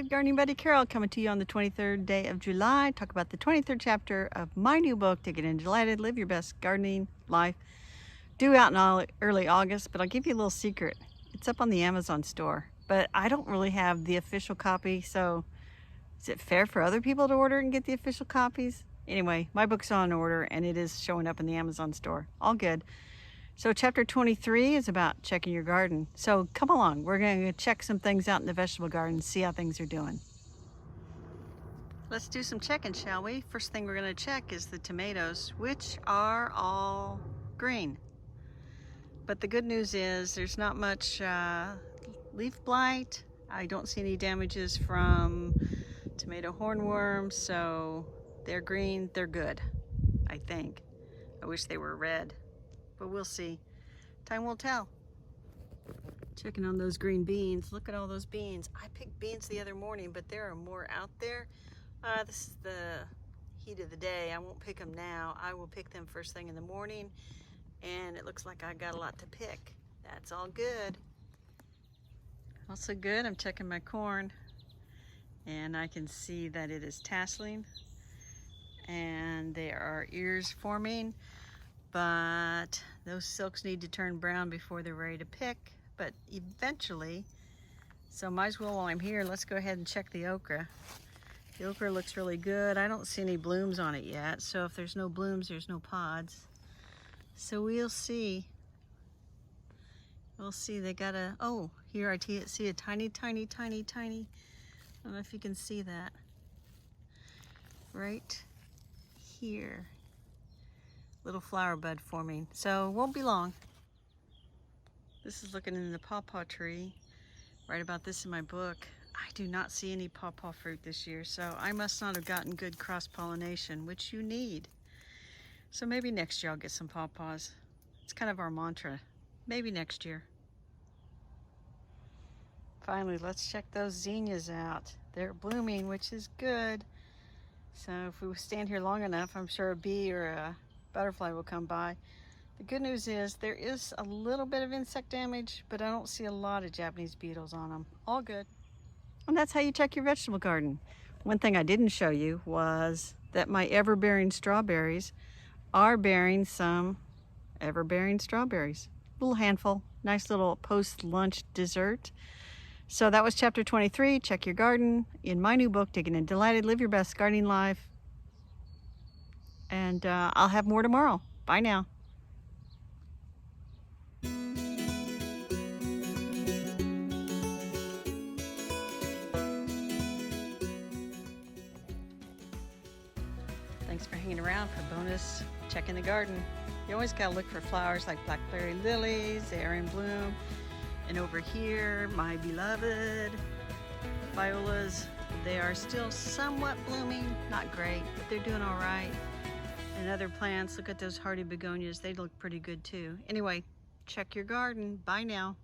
Untitled Gardening Buddy Carol, coming to you on the 23rd day of July. Talk about the 23rd chapter of my new book, Take It In Delighted, Live Your Best Gardening Life. Due out in early August, but I'll give you a little secret. It's up on the Amazon store, but I don't really have the official copy, so is it fair for other people to order and get the official copies? Anyway, my book's on order and it is showing up in the Amazon store. All good. So chapter 23 is about checking your garden. So come along, we're going to check some things out in the vegetable garden, see how things are doing. Let's do some checking, shall we? First thing we're going to check is the tomatoes, which are all green. But the good news is there's not much leaf blight. I don't see any damages from tomato hornworms, so they're green, they're good, I think. I wish they were red, but we'll see. Time will tell. Checking on those green beans. Look at all those beans. I picked beans the other morning, but there are more out there. This is the heat of the day. I won't pick them now. I will pick them first thing in the morning, and it looks like I got a lot to pick. That's all good. Also good, I'm checking my corn, and I can see that it is tasseling, and there are ears forming. But those silks need to turn brown before they're ready to pick, but eventually. So might as well, while I'm here, let's go ahead and check the okra. The okra looks really good. I don't see any blooms on it yet, so if there's no blooms, there's no pods. So we'll see. We'll see. They got a, oh, here I see a tiny. I don't know if you can see that. Right here. Little flower bud forming, so it won't be long. This is looking in the pawpaw tree. Write about this in my book. I do not see any pawpaw fruit this year, so I must not have gotten good cross-pollination, which you need. So maybe next year I'll get some pawpaws. It's kind of our mantra. Maybe next year. Finally, let's check those zinnias out. They're blooming, which is good. So if we stand here long enough, I'm sure a bee or a butterfly will come by. The good news is there is a little bit of insect damage, but I don't see a lot of Japanese beetles on them. All good. And that's how you check your vegetable garden. One thing I didn't show you was that my ever-bearing strawberries are bearing some ever-bearing strawberries. A little handful, nice little post-lunch dessert. So that was chapter 23, Check Your Garden, in my new book, Take It In Delighted, Live Your Best Gardening Life. And I'll have more tomorrow. Bye now. Thanks for hanging around for bonus checking the garden. You always gotta look for flowers like blackberry lilies. They are in bloom. And over here, my beloved violas. They are still somewhat blooming. Not great, but they're doing all right. And other plants, look at those hardy begonias. They look pretty good too. Anyway, check your garden. Bye now.